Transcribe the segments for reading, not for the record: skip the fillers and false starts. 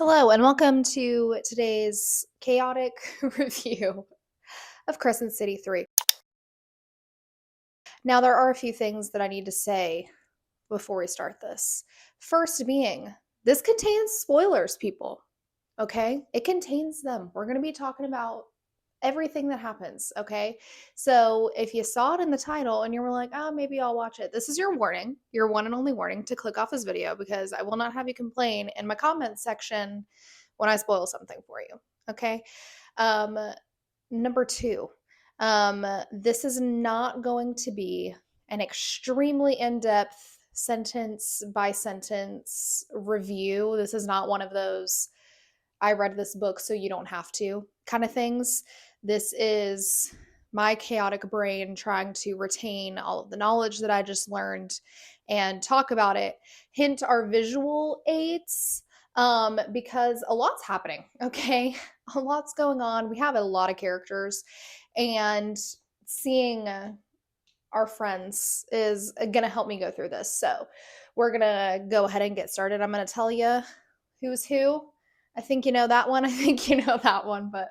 Hello, and welcome to today's chaotic review of Crescent City 3. Now, there are a few things that I need to say before we start this. First, being this contains spoilers, people. Okay? It contains them. We're going to be talking about everything that happens. Okay? So, if you saw it in the title and you were like, oh, maybe I'll watch it, this is your warning, your one and only warning to click off this video because I will not have you complain in my comments section when I spoil something for you. Okay. Um, Number two, this is not going to be an extremely in depth sentence by sentence review. This is not one of those I read this book so you don't have to kind of things. This is my chaotic brain trying to retain all of the knowledge that I just learned and talk about it. Hint our visual aids because a lot's happening, okay? A lot's going on. We have a lot of characters, and seeing our friends is going to help me go through this. So, we're going to go ahead and get started. I'm going to tell you who's who. I think you know that one. I think you know that one, but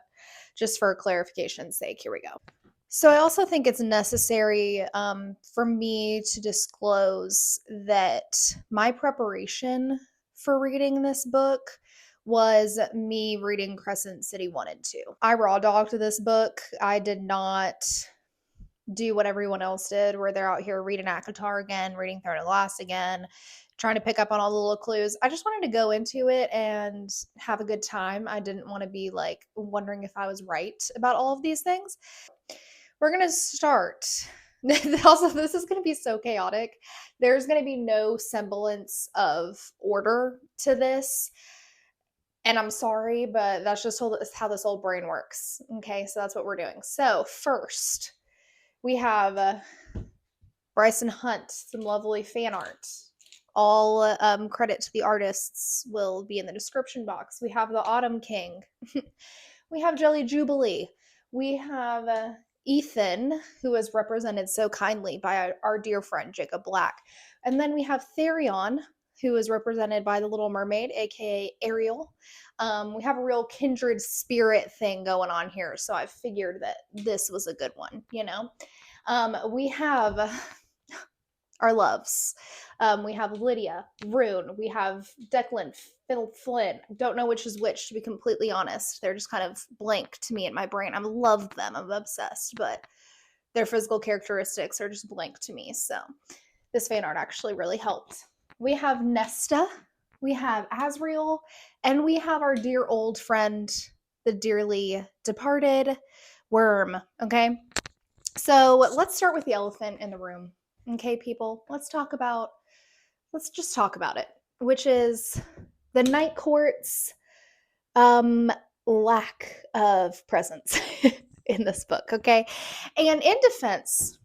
just for clarification's sake, here we go. So I also think it's necessary for me to disclose that my preparation for reading this book was me reading Crescent City 1 and 2. I raw dogged this book. I did not do what everyone else did, where they're out here reading ACOTAR again, reading Throne of Glass again, trying to pick up on all the little clues. I just wanted to go into it and have a good time. I didn't want to be like wondering if I was right about all of these things. We're going to start. Also, this is going to be so chaotic. There's going to be no semblance of order to this. And I'm sorry, but that's just how this old brain works. Okay, so that's what we're doing. So, first, we have Bryce and Hunt, some lovely fan art. All credit to the artists will be in the description box. We have the Autumn King. We have Jelly Jubilee. We have Ethan, who is represented so kindly by our dear friend Jacob Black. And then we have Therion, who is represented by the Little Mermaid, aka Ariel. We have a real kindred spirit thing going on here, so I figured that this was a good one, you know? We have our loves. We have Lydia, Ruhn, we have Declan, Flynn. Don't know which is which, to be completely honest. They're just kind of blank to me in my brain. I love them. I'm obsessed, but their physical characteristics are just blank to me. So this fan art actually really helped. We have Nesta, we have Azriel, and we have our dear old friend, the dearly departed Worm. Okay, so let's start with the elephant in the room. Okay, people, let's just talk about it, which is the Night Court's lack of presence in this book, okay? And in defense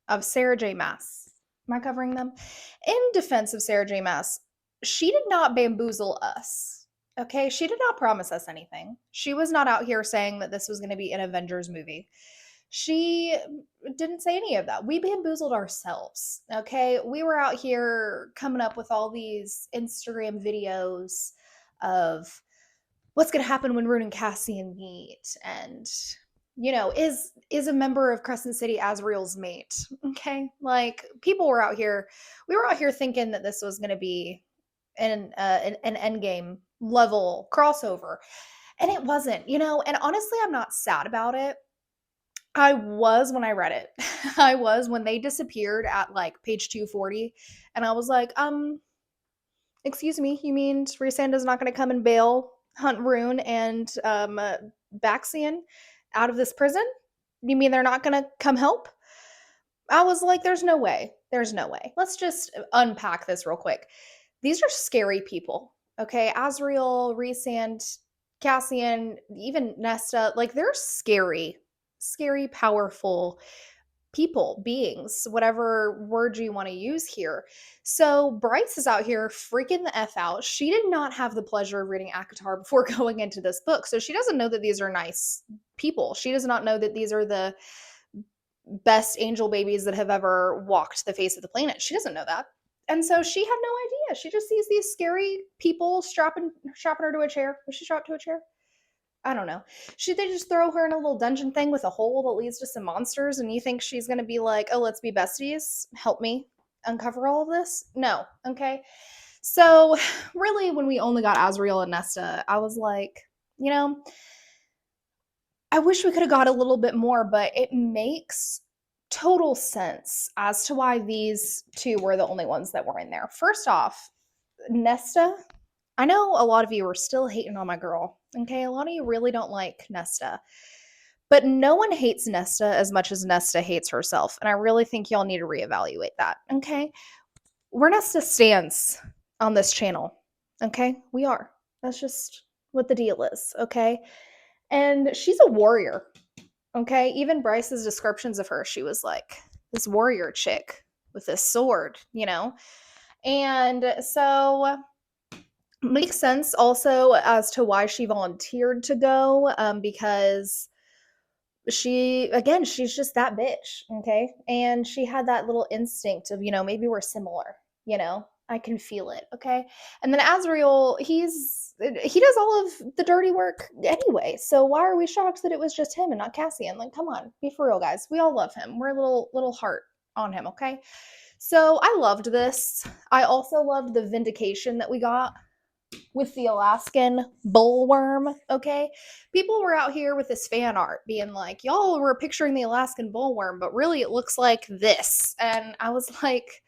of Sarah J. Maas, am I covering them? In defense of Sarah J. Maas, she did not bamboozle us, okay? She did not promise us anything. She was not out here saying that this was going to be an Avengers movie. She didn't say any of that. We bamboozled ourselves, okay? We were out here coming up with all these Instagram videos of what's going to happen when Ruhn and Cassian meet, and you know, is a member of Crescent City Azriel's mate, okay? Like, people were out here, we were out here thinking that this was going to be an endgame level crossover, and it wasn't, you know? And honestly, I'm not sad about it. I was when I read it. I was when they disappeared at like page 240, and I was like, excuse me, you mean Rhysand's not going to come and bail Hunt, Ruhn, and Baxian out of this prison? You mean they're not going to come help? I was like, there's no way. There's no way. Let's just unpack this real quick. These are scary people, okay? Azriel, Rhysand, Cassian, even Nesta, like, they're scary, powerful people, beings, whatever word you want to use here. So Bryce is out here freaking the F out. She did not have the pleasure of reading ACOTAR before going into this book. So she doesn't know that these are nice people. She does not know that these are the best angel babies that have ever walked the face of the planet. She doesn't know that. And so she had no idea. She just sees these scary people strapping her to a chair. Was she strapped to a chair? I don't know. Should they just throw her in a little dungeon thing with a hole that leads to some monsters and you think she's going to be like, oh, let's be besties? Help me uncover all of this? No. Okay. So, really, when we only got Azriel and Nesta, I was like, you know, I wish we could have got a little bit more, but it makes total sense as to why these two were the only ones that were in there. First off, Nesta, I know a lot of you are still hating on my girl. Okay, a lot of you really don't like Nesta. But no one hates Nesta as much as Nesta hates herself. And I really think y'all need to reevaluate that. Okay? We're Nesta stands on this channel. Okay? We are. That's just what the deal is. Okay? And she's a warrior. Okay? Even Bryce's descriptions of her, she was like this warrior chick with this sword, you know? And so makes sense also as to why she volunteered to go, because she's just that bitch, okay? And she had that little instinct of, maybe we're similar, I can feel it, okay? And then Azriel, he does all of the dirty work anyway. So why are we shocked that it was just him and not Cassian? Like, come on, be for real, guys. We all love him. We're a little heart on him, okay? So I loved this. I also loved the vindication that we got with the Alaskan bullworm, okay? People were out here with this fan art being like, y'all were picturing the Alaskan bullworm, but really it looks like this. And I was like,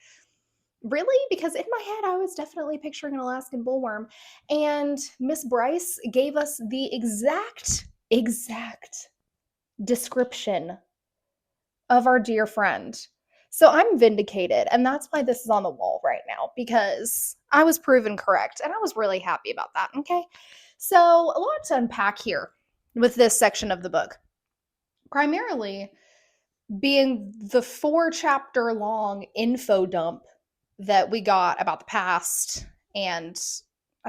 really? Because in my head, I was definitely picturing an Alaskan bullworm. And Miss Bryce gave us the exact description of our dear friend. So I'm vindicated, and that's why this is on the wall right now, because I was proven correct, and I was really happy about that, okay? So a lot to unpack here with this section of the book. Primarily being the 4-chapter long info dump that we got about the past and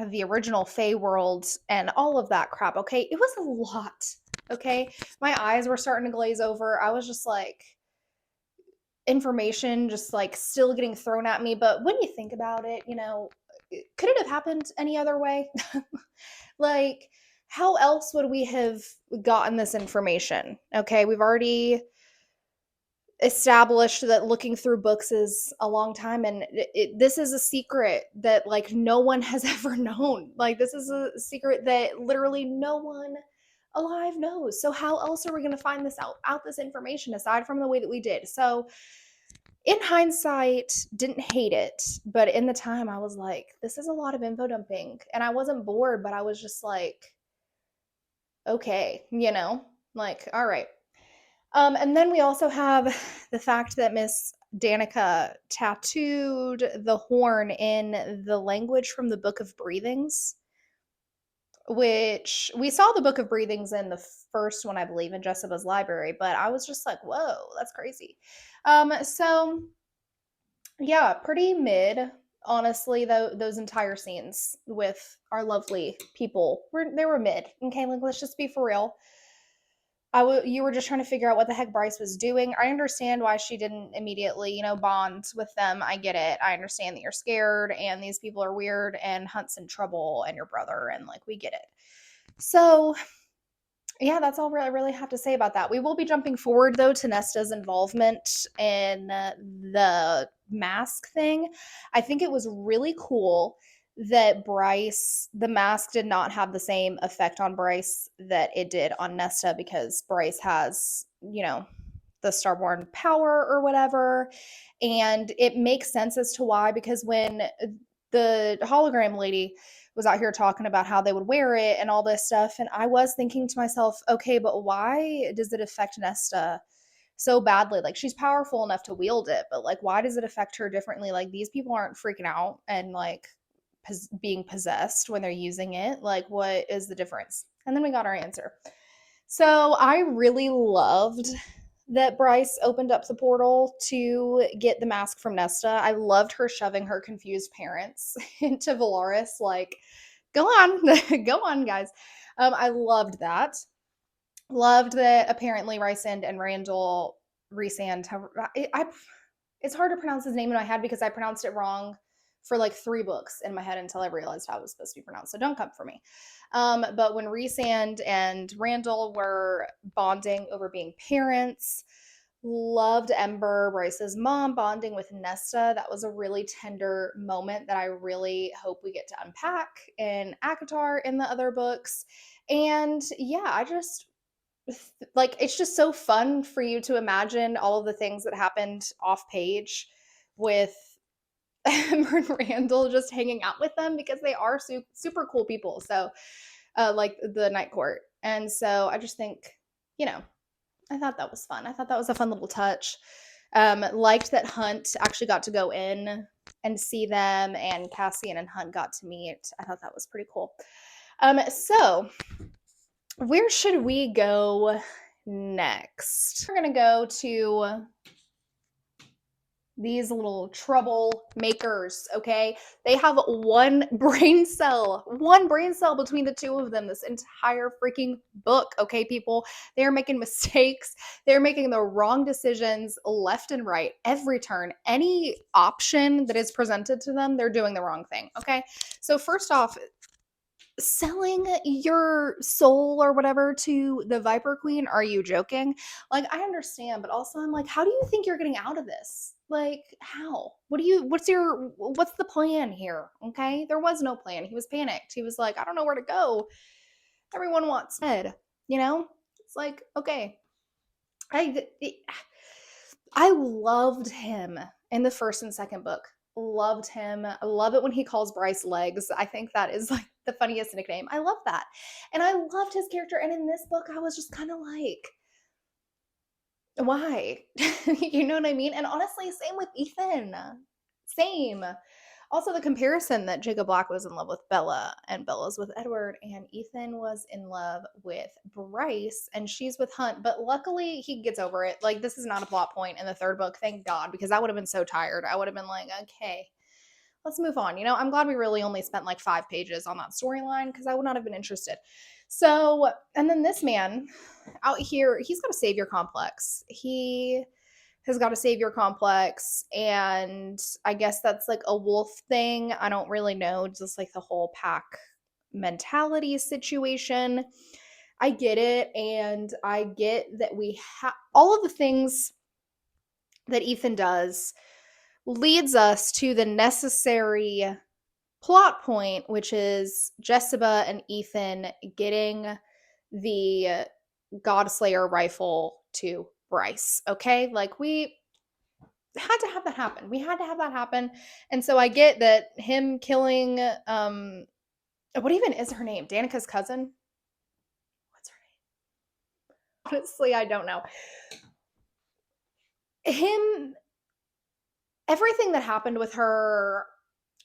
the original Fey world and all of that crap, okay? It was a lot, okay? My eyes were starting to glaze over. I was just like, information just like still getting thrown at me. But when you think about it, could it have happened any other way? Like, how else would we have gotten this information? Okay, we've already established that looking through books is a long time, and this is a secret that like no one has ever known. Like, this is a secret that literally no one alive knows. So how else are we going to find this out this information aside from the way that we did? So in hindsight, didn't hate it, but in the time I was like, this is a lot of info dumping. And I wasn't bored, but I was just like, okay, like, all right. And then we also have the fact that Miss Danica tattooed the horn in the language from the Book of Breathings, which we saw the Book of Breathings in the first one, I believe, in Jessica's library, but I was just like, whoa, that's crazy. So yeah, pretty mid, honestly, though, those entire scenes with our lovely people, they were mid. Okay, like, let's just be for real. You were just trying to figure out what the heck Bryce was doing. I understand why she didn't immediately, bond with them. I get it. I understand that you're scared and these people are weird and Hunt's in trouble and your brother, and like, we get it. So yeah, that's all I really have to say about that. We will be jumping forward though to Nesta's involvement in the mask thing. I think it was really cool that the mask did not have the same effect on Bryce that it did on Nesta, because Bryce has, the Starborn power or whatever. And it makes sense as to why, because when the hologram lady was out here talking about how they would wear it and all this stuff, and I was thinking to myself, okay, but why does it affect Nesta so badly? Like, she's powerful enough to wield it, but like, why does it affect her differently? Like, these people aren't freaking out and like being possessed when they're using it. Like, what is the difference? And then we got our answer. So I really loved that Bryce opened up the portal to get the mask from Nesta. I loved her shoving her confused parents into Valaris. Like, go on, go on, guys. I loved that. Loved that apparently Rysand and Randall Rysand. It's hard to pronounce his name in my head because I pronounced it wrong for like 3 books in my head until I realized how it was supposed to be pronounced. So don't come for me. But when Rhysand and Randall were bonding over being parents, loved Ember, Bryce's mom, bonding with Nesta. That was a really tender moment that I really hope we get to unpack in ACOTAR in the other books. And yeah, I just like it's just so fun for you to imagine all of the things that happened off page with Ember and Randall just hanging out with them because they are super cool people. So, like the Night Court. And so I just think, you know, I thought that was fun. I thought that was a fun little touch. Liked that Hunt actually got to go in and see them, and Cassian and Hunt got to meet. I thought that was pretty cool. So where should we go next? We're gonna go to these little troublemakers, okay? They have one brain cell between the two of them this entire freaking book, okay, people? They're making mistakes. They're making the wrong decisions left and right, every turn. Any option that is presented to them, they're doing the wrong thing, okay? So first off, selling your soul or whatever to the Viper Queen, are you joking? Like, I understand, but also I'm like, how do you think you're getting out of this? Like, how? What's the plan here? Okay? There was no plan. He was panicked. He was like, I don't know where to go. Everyone wants Ed, you know? It's like, okay. I loved him in the first and second book. Loved him. I love it when he calls Bryce Legs. I think that is like the funniest nickname. I love that. And I loved his character. And in this book, I was just kind of like, why? You know what I mean? And honestly, same with Ethan. Same. Also, the comparison that Jacob Black was in love with Bella and Bella's with Edward, and Ethan was in love with Bryce and she's with Hunt. But luckily, he gets over it. Like, this is not a plot point in the third book, thank God, because I would have been so tired. I would have been like, okay, let's move on. You know, I'm glad we really only spent like 5 pages on that storyline because I would not have been interested. So, and then this man out here, he's got a savior complex. He has got a savior complex, and I guess that's like a wolf thing. I don't really know, just like the whole pack mentality situation. I get it, and I get that we have all of the things that Ethan does leads us to the necessary plot point, which is Jessica and Ethan getting the Godslayer rifle to Bryce. Okay, like we had to have that happen. We had to have that happen. And so I get that him killing what even is her name? Danica's cousin? What's her name? Honestly, I don't know. Everything that happened with her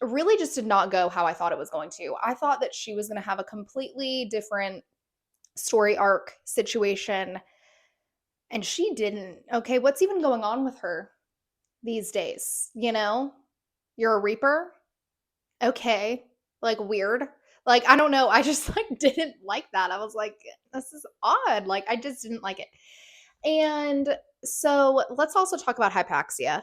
really just did not go how I thought it was going to. I thought that she was going to have a completely different story arc situation, and she didn't. Okay, what's even going on with her these days? You know, you're a Reaper? Okay, like weird. Like, I don't know. I just like didn't like that. I was like, this is odd. Like, I just didn't like it. And so let's also talk about Hypaxia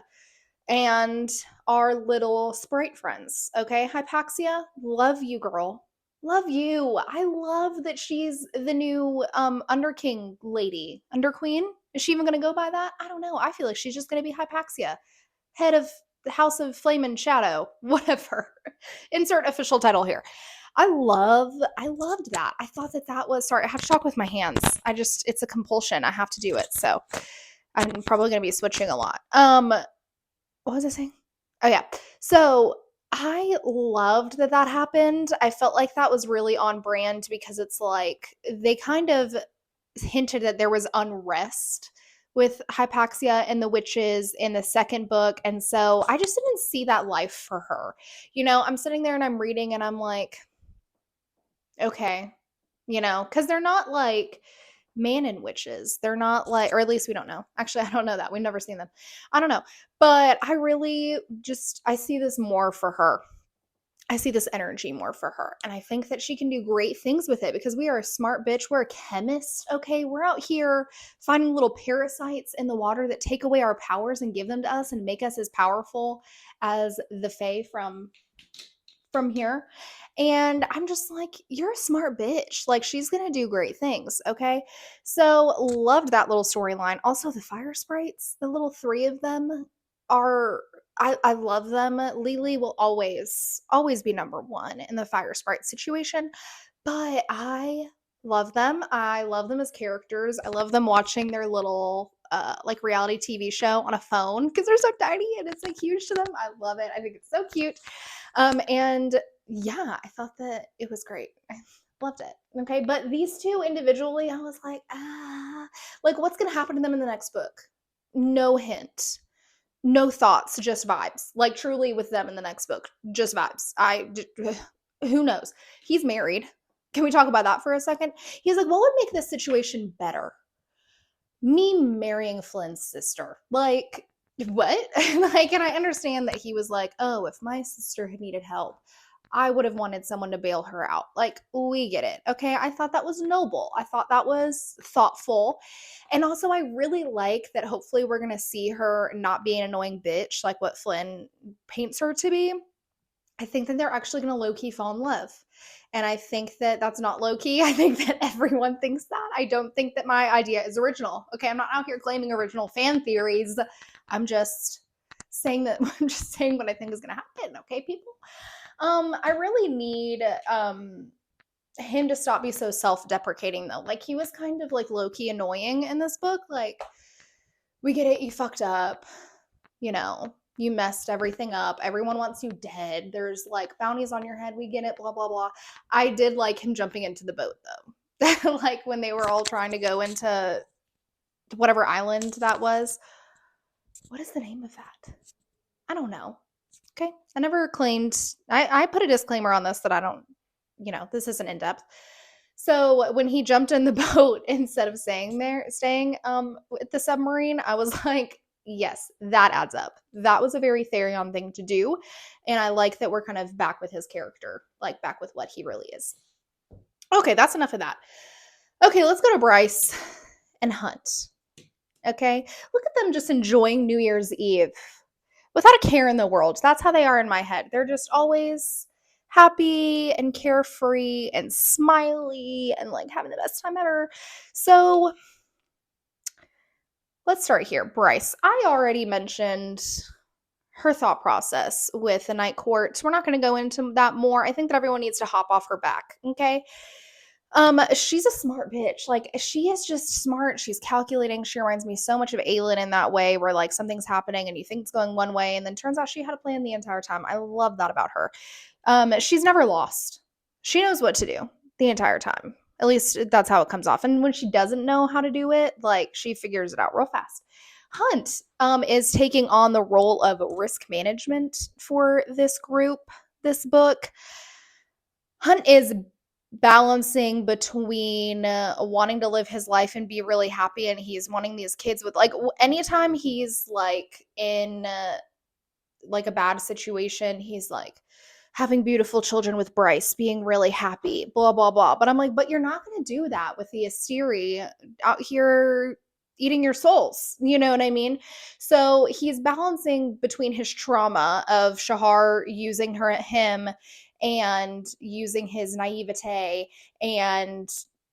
and our little sprite friends. Okay, Hypaxia, love you, girl. Love you. I love that she's the new Underking lady. Underqueen? Is she even gonna go by that? I don't know. I feel like she's just gonna be Hypaxia. Head of the House of Flame and Shadow. Whatever. Insert official title here. I loved that. I thought that was, sorry, I have to talk with my hands. It's a compulsion. I have to do it. So I'm probably going to be switching a lot. What was I saying? Oh yeah. So I loved that happened. I felt like that was really on brand because it's like they kind of hinted that there was unrest with Hypaxia and the witches in the second book. And so I just didn't see that life for her. You know, I'm sitting there and I'm reading and I'm like, okay, you know, because they're not like Manon witches. They're not like, or at least we don't know. Actually, I don't know that. We've never seen them. I don't know. But I really I see this more for her. I see this energy more for her. And I think that she can do great things with it because we are a smart bitch. We're a chemist, okay? We're out here finding little parasites in the water that take away our powers and give them to us and make us as powerful as the Fae from from here. And I'm just like, you're a smart bitch. Like, she's going to do great things. Okay. So, loved that little storyline. Also, the fire sprites, the little three of them are. I love them. Lily will always be number one in the fire sprite situation. But I love them. I love them as characters. I love them watching their little like reality TV show on a phone because they're so tiny and it's like huge to them. I love it. I think it's so cute. And yeah, I thought that it was great. I loved it. Okay, but these two individually, I was like what's gonna happen to them in the next book? No hint. No thoughts, just vibes. Like truly with them in the next book, just vibes. Who knows? He's married. Can we talk about that for a second? He's like, what would make this situation better? Me marrying Flynn's sister. Like, what? Like, and I understand that he was like, oh, if my sister had needed help, I would have wanted someone to bail her out. Like, we get it. Okay. I thought that was noble. I thought that was thoughtful. And also, I really like that hopefully we're going to see her not being an annoying bitch like what Flynn paints her to be. I think that they're actually going to low key fall in love. And I think that that's not low key. I think that everyone thinks that. I don't think that my idea is original. Okay. I'm not out here claiming original fan theories. I'm just saying that I'm just saying what I think is going to happen. Okay, people. I really need him to stop being so self-deprecating though. Like he was kind of like low-key annoying in this book. Like, we get it, you fucked up, you know, you messed everything up. Everyone wants you dead. There's like bounties on your head. We get it, blah, blah, blah. I did like him jumping into the boat though. Like when they were all trying to go into whatever island that was. What is the name of that? I don't know. Okay. I never claimed, I put a disclaimer on this that I don't, this isn't in depth. So when he jumped in the boat instead of staying with the submarine, I was like, yes, that adds up. That was a very Therion thing to do. And I like that we're kind of back with his character, like back with what he really is. Okay, that's enough of that. Okay, let's go to Bryce and Hunt. Okay, look at them just enjoying New Year's Eve without a care in the world. That's how they are in my head. They're just always happy and carefree and smiley and like having the best time ever. So let's start here. Bryce, I already mentioned her thought process with the night court. We're not going to go into that more. I think that everyone needs to hop off her back. Okay. She's a smart bitch. Like, she is just smart. She's calculating. She reminds me so much of Aelin in that way, where like something's happening and you think it's going one way, and then turns out she had a plan the entire time. I love that about her. She's never lost. She knows what to do the entire time. At least that's how it comes off. And when she doesn't know how to do it, like she figures it out real fast. Hunt is taking on the role of risk management for this group, this book. Hunt is balancing between wanting to live his life and be really happy, and he's wanting these kids with like anytime he's like in like a bad situation, he's like having beautiful children with Bryce, being really happy, blah blah blah. But I'm like, but you're not going to do that with the Asteri out here eating your souls, you know what I mean? So he's balancing between his trauma of Shahar using him and using his naivete and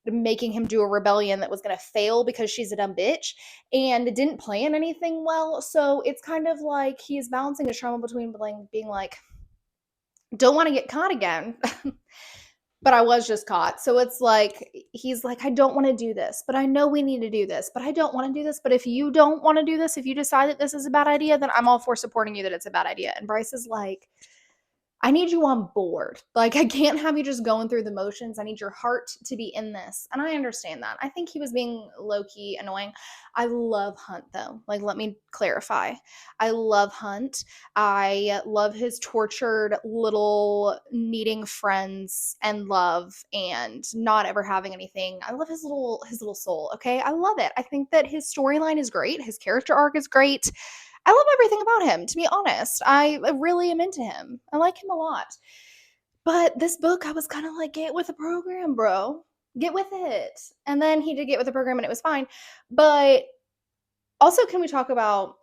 making him do a rebellion that was going to fail because she's a dumb bitch and didn't plan anything well. So it's kind of like he's balancing his trauma between being like, don't want to get caught again. But I was just caught. So it's like, he's like, I don't want to do this, but I know we need to do this, but I don't want to do this. But if you don't want to do this, if you decide that this is a bad idea, then I'm all for supporting you that it's a bad idea. And Bryce is like, I need you on board. Like, I can't have you just going through the motions. I need your heart to be in this. And I understand that. I think he was being low-key annoying. I love Hunt, though. Like, let me clarify. I love Hunt. I love his tortured little needing friends and love and not ever having anything. I love his little soul, okay? I love it. I think that his storyline is great. His character arc is great. I love everything about him, to be honest. I really am into him. I like him a lot. But this book, I was kind of like, get with the program, bro. Get with it. And then he did get with the program and it was fine. But also, can we talk about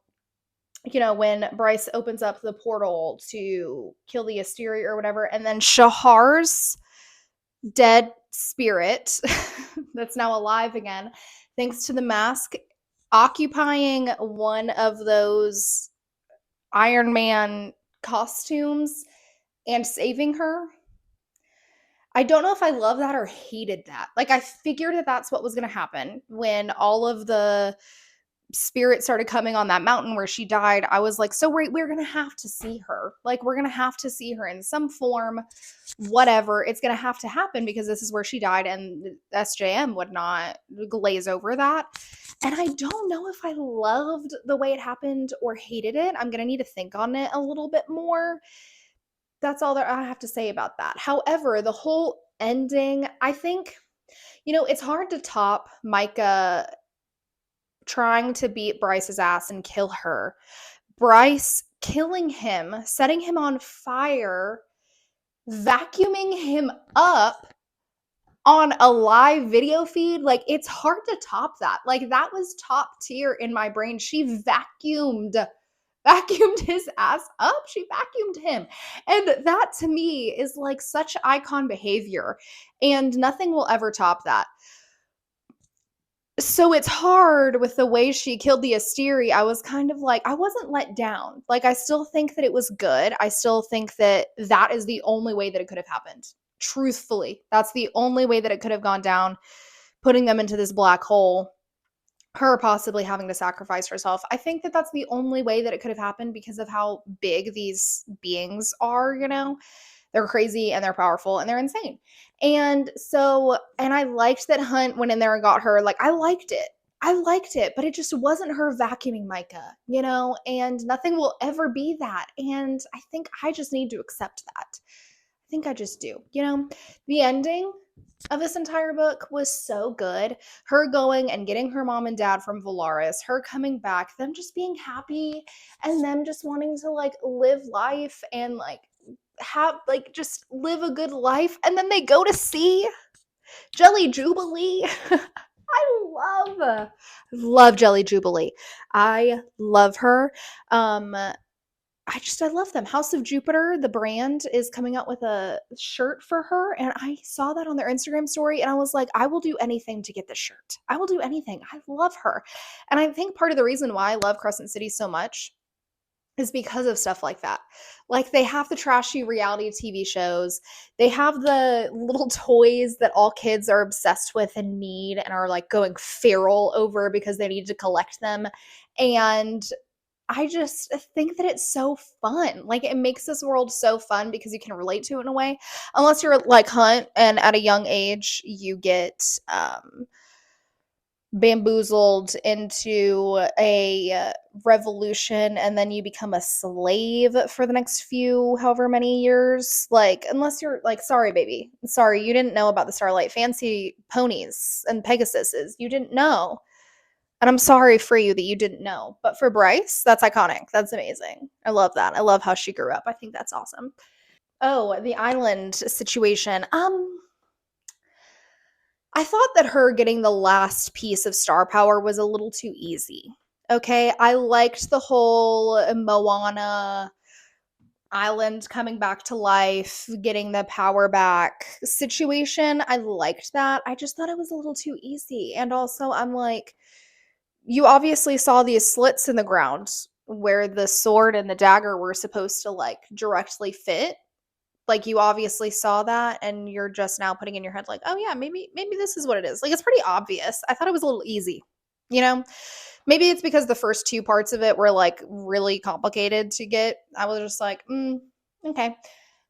when Bryce opens up the portal to kill the Asteri or whatever, and then Shahar's dead spirit that's now alive again, thanks to the mask, occupying one of those Iron Man costumes and saving her. I don't know if I love that or hated that. Like, I figured that that's what was going to happen when all of the spirit started coming on that mountain where she died. I was like, so we're going to have to see her. Like, we're going to have to see her in some form, whatever. It's going to have to happen because this is where she died, and SJM would not glaze over that. And I don't know if I loved the way it happened or hated it. I'm going to need to think on it a little bit more. That's all that I have to say about that. However, the whole ending, I think, it's hard to top Micah trying to beat Bryce's ass and kill her. Bryce killing him, setting him on fire, vacuuming him up on a live video feed. Like, it's hard to top that. Like, that was top tier in my brain. She vacuumed his ass up. She vacuumed him. And that to me is like such icon behavior. And nothing will ever top that. So it's hard with the way she killed the Asteri. I was kind of like, I wasn't let down. Like, I still think that it was good. I still think that that is the only way that it could have happened. Truthfully, that's the only way that it could have gone down, putting them into this black hole, her possibly having to sacrifice herself. I think that that's the only way that it could have happened because of how big these beings are, They're crazy and they're powerful and they're insane. And I liked that Hunt went in there and got her. Like, I liked it, but it just wasn't her vacuuming Micah, and nothing will ever be that. And I think I just need to accept that. I think I just do, The ending of this entire book was so good. Her going and getting her mom and dad from Valaris, her coming back, them just being happy, and them just wanting to like live life and like just live a good life. And then they go to see Jelly Jubilee. I love Jelly Jubilee. I love her. I love them. House of Jupiter, the brand, is coming out with a shirt for her. And I saw that on their Instagram story. And I was like, I will do anything to get this shirt. I will do anything. I love her. And I think part of the reason why I love Crescent City so much is because of stuff like that. Like, they have the trashy reality TV shows. They have the little toys that all kids are obsessed with and need and are like going feral over because they need to collect them. And I just think that it's so fun. Like, it makes this world so fun because you can relate to it in a way. Unless you're like Hunt and at a young age you get bamboozled into a revolution and then you become a slave for the next few however many years. Like, unless you're like, sorry baby, sorry, you didn't know about the Starlight Fancy ponies and Pegasuses. You didn't know. And I'm sorry for you that you didn't know. But for Bryce, that's iconic. That's amazing. I love that. I love how she grew up. I think that's awesome. Oh, the island situation. I thought that her getting the last piece of star power was a little too easy. Okay, I liked the whole Moana island coming back to life, getting the power back situation. I liked that. I just thought it was a little too easy. And also, I'm like, you obviously saw these slits in the ground where the sword and the dagger were supposed to like directly fit. Like, you obviously saw that and you're just now putting in your head like, oh yeah, maybe this is what it is. Like, it's pretty obvious. I thought it was a little easy, you know? Maybe it's because the first two parts of it were like really complicated to get. I was just like, okay.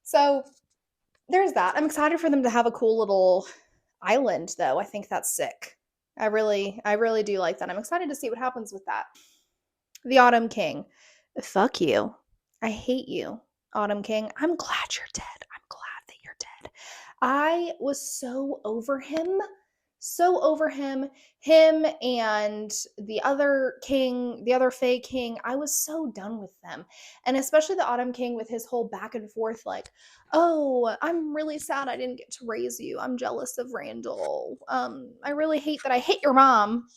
So there's that. I'm excited for them to have a cool little island though. I think that's sick. I really do like that. I'm excited to see what happens with that. The Autumn King. Fuck you. I hate you, Autumn King. I'm glad you're dead. I'm glad that you're dead. I was so over him. So over him. Him and the other king, the other Fae King. I was so done with them. And especially the Autumn King with his whole back and forth, like, oh, I'm really sad I didn't get to raise you. I'm jealous of Randall. I really hate that I hit your mom.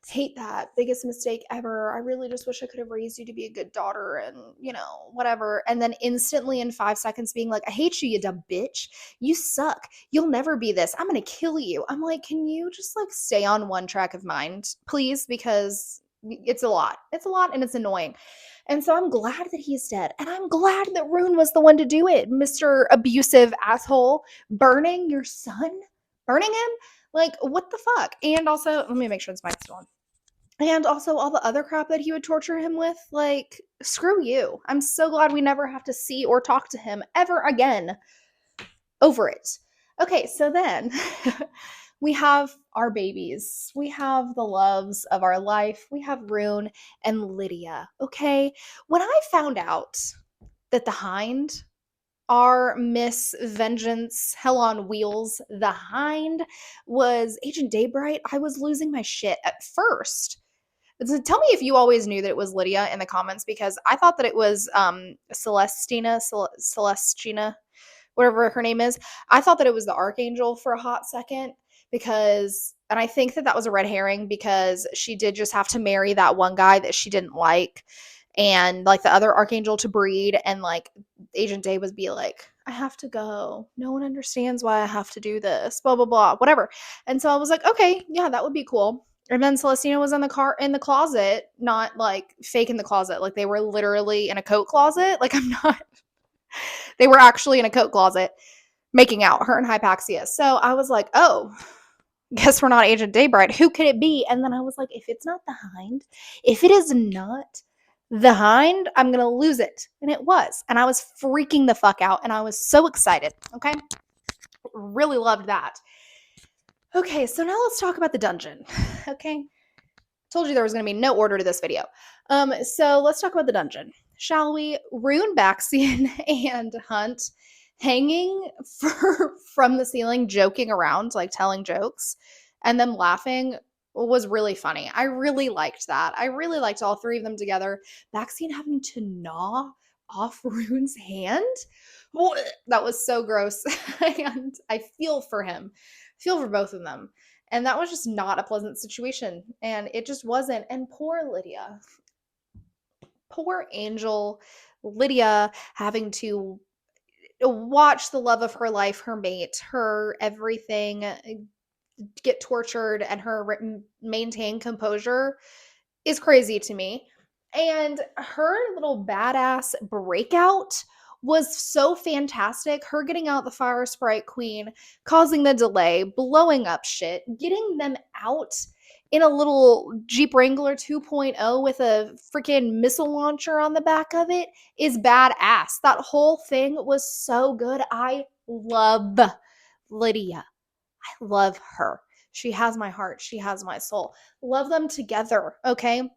hate that. Biggest mistake ever. I really just wish I could have raised you to be a good daughter and, whatever. And then instantly in 5 seconds being like, I hate you, you dumb bitch. You suck. You'll never be this. I'm going to kill you. I'm like, can you just like stay on one track of mind, please? Because it's a lot. It's a lot and it's annoying. And so I'm glad that he's dead. And I'm glad that Ruhn was the one to do it, Mr. Abusive asshole. Burning your son? Burning him? Like, what the fuck? And also, let me make sure this mic's still on. And also all the other crap that he would torture him with, like, screw you. I'm so glad we never have to see or talk to him ever again. Over it. Okay, so then we have our babies. We have the loves of our life. We have Ruhn and Lidia. Okay, when I found out that the Hind, our Miss Vengeance, Hell on Wheels, the Hind, was Agent Daybright, I was losing my shit at first. So tell me if you always knew that it was Lidia in the comments, because I thought that it was Celestina, whatever her name is. I thought that it was the Archangel for a hot second, and I think that was a red herring, because she did just have to marry that one guy that she didn't like, and like the other Archangel to breed, and like Agent Day was be like, I have to go. No one understands why I have to do this, blah, blah, blah, whatever. And so I was like, okay, yeah, that would be cool. And then Celestina was in the closet, not like fake in the closet. Like they were literally in a coat closet. Like they were actually in a coat closet making out, her and Hypaxia. So I was like, oh, guess we're not Agent Daybright. Who could it be? And then I was like, if it's not the Hind, if it is not the Hind, I'm going to lose it. And it was. And I was freaking the fuck out. And I was so excited. Okay. Really loved that. Okay. So now let's talk about the dungeon. Okay. Told you there was going to be no order to this video. So let's talk about the dungeon. Shall we? Ruhn, Baxian, and Hunt hanging from the ceiling, joking around, like telling jokes, and them laughing was really funny. I really liked that. I really liked all three of them together. Baxian having to gnaw off Ruhn's hand. That was so gross. And I feel for him. Feel for both of them. And that was just not a pleasant situation. And it just wasn't. And poor Lidia. Poor angel Lidia having to watch the love of her life, her mate, her everything get tortured, and her maintain composure is crazy to me. And her little badass breakout was so fantastic. Her getting out the Fire Sprite Queen, causing the delay, blowing up shit, getting them out in a little Jeep Wrangler 2.0 with a freaking missile launcher on the back of it is badass. That whole thing was so good. I love Lidia. I love her. She has my heart. She has my soul. Love them together, okay?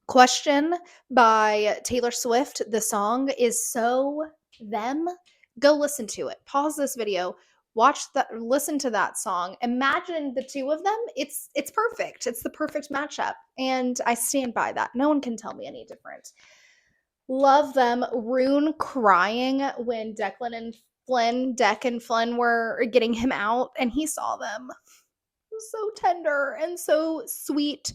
Question by Taylor Swift. The song is So Them. Go listen to it. Pause this video. Watch that. Listen to that song. Imagine the two of them. It's perfect. It's the perfect matchup, and I stand by that. No one can tell me any different. Love them. Ruhn crying when Deck and Flynn were getting him out, and he saw them. It was so tender and so sweet.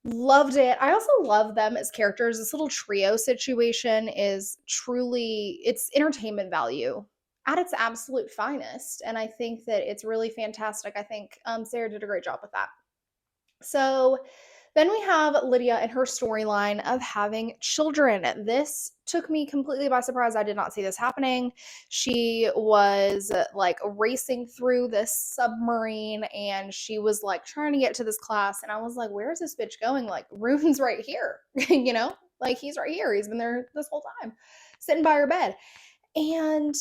Loved it. I also love them as characters. This little trio situation is truly, it's entertainment value at its absolute finest. And I think that it's really fantastic. I think Sarah did a great job with that. So then we have Lidia and her storyline of having children. This took me completely by surprise. I did not see this happening. She was like racing through this submarine, and she was like trying to get to this class. And I was like, where is this bitch going? Like, Ruhn's right here, like he's right here. He's been there this whole time, sitting by her bed. And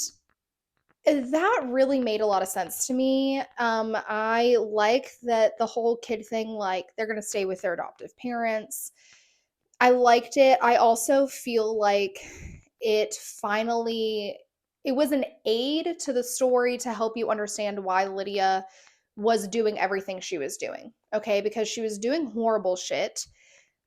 that really made a lot of sense to me. I like that the whole kid thing, like they're going to stay with their adoptive parents. I liked it. I also feel like it was an aid to the story to help you understand why Lidia was doing everything she was doing. Okay. Because she was doing horrible shit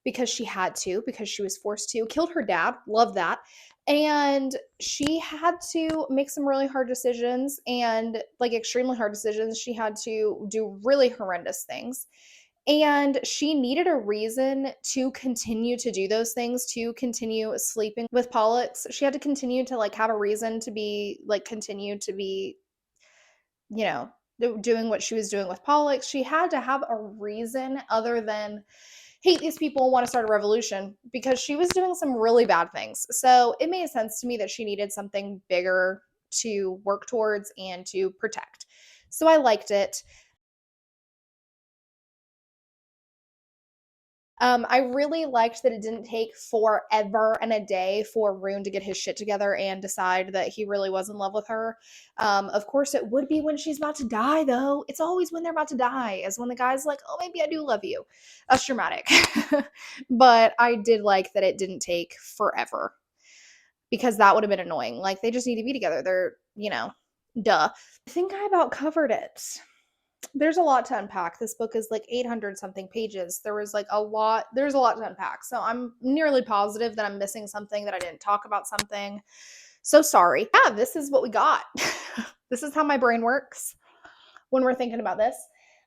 because she had to, because she was forced to. Killed her dad. Love that. And she had to make some really hard decisions, and like extremely hard decisions. She had to do really horrendous things. And she needed a reason to continue to do those things, to continue sleeping with Pollux. She had to continue to like have a reason to be like continue to be, you know, doing what she was doing with Pollux. She had to have a reason other than hate these people and want to start a revolution, because she was doing some really bad things. So it made sense to me that she needed something bigger to work towards and to protect. So I liked it. I really liked that it didn't take forever and a day for Ruhn to get his shit together and decide that he really was in love with her. Of course, it would be when she's about to die, though. It's always when they're about to die, is when the guy's like, oh, maybe I do love you. That's dramatic. But I did like that it didn't take forever, because that would have been annoying. Like, they just need to be together. They're, duh. I think I about covered it. There's a lot to unpack. This book is like 800 something pages. There's a lot to unpack. So I'm nearly positive that I'm missing something, that I didn't talk about something. So sorry. Yeah, this is what we got. This is how my brain works when we're thinking about this.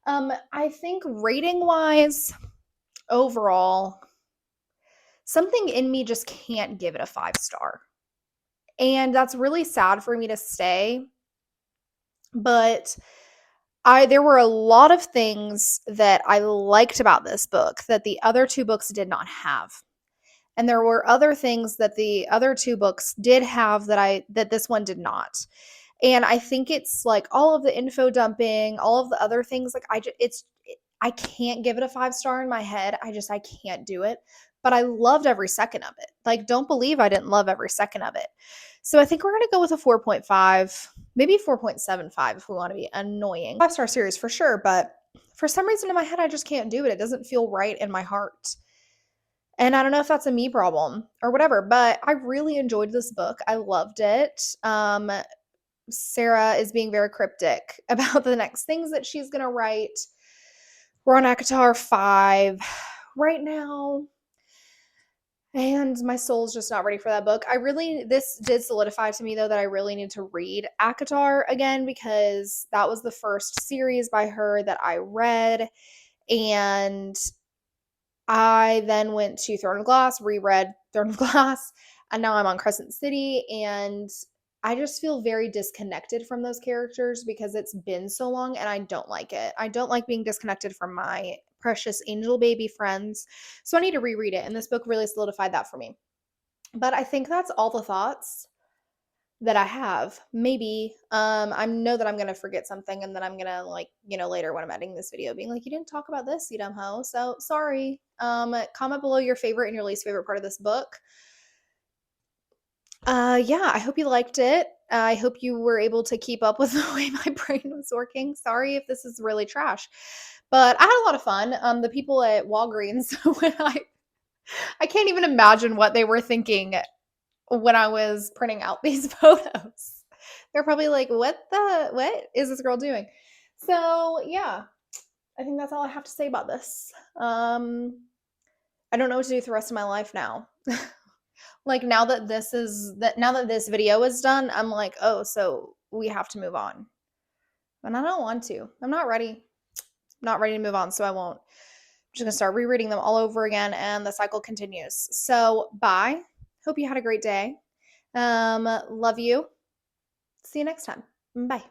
I think rating wise, overall, something in me just can't give it a 5-star. And that's really sad for me to say, but there were a lot of things that I liked about this book that the other two books did not have. And there were other things that the other two books did have that this one did not. And I think it's like all of the info dumping, all of the other things, like I can't give it a 5-star in my head. I can't do it. But I loved every second of it. Like, don't believe I didn't love every second of it. So I think we're going to go with a 4.5, maybe 4.75 if we want to be annoying. 5-star series for sure, but for some reason in my head, I just can't do it. It doesn't feel right in my heart. And I don't know if that's a me problem or whatever, but I really enjoyed this book. I loved it. Sarah is being very cryptic about the next things that she's going to write. We're on ACOTAR 5 right now, and my soul's just not ready for that book. This did solidify to me, though, that I really need to read ACOTAR again, because that was the first series by her that I read, and I then went to Throne of Glass, reread Throne of Glass, and now I'm on Crescent City, and I just feel very disconnected from those characters because it's been so long, and I don't like it. I don't like being disconnected from my precious angel baby friends. So I need to reread it, and this book really solidified that for me. But I think that's all the thoughts that I have. Maybe I know that I'm gonna forget something, and then I'm gonna later when I'm editing this video being like, you didn't talk about this, you dumb hoe. So sorry. Comment below your favorite and your least favorite part of this book. Yeah, I hope you liked it. I hope you were able to keep up with the way my brain was working. Sorry if this is really trash, but I had a lot of fun. The people at Walgreens, when I can't even imagine what they were thinking when I was printing out these photos. They're probably like, what is this girl doing? So yeah, I think that's all I have to say about this. I don't know what to do with the rest of my life now. Like, now that this video is done, I'm like, oh, so we have to move on. And I don't want to. I'm not ready. I'm not ready to move on, so I won't. I'm just gonna start rereading them all over again, and the cycle continues. So bye. Hope you had a great day. Love you. See you next time. Bye.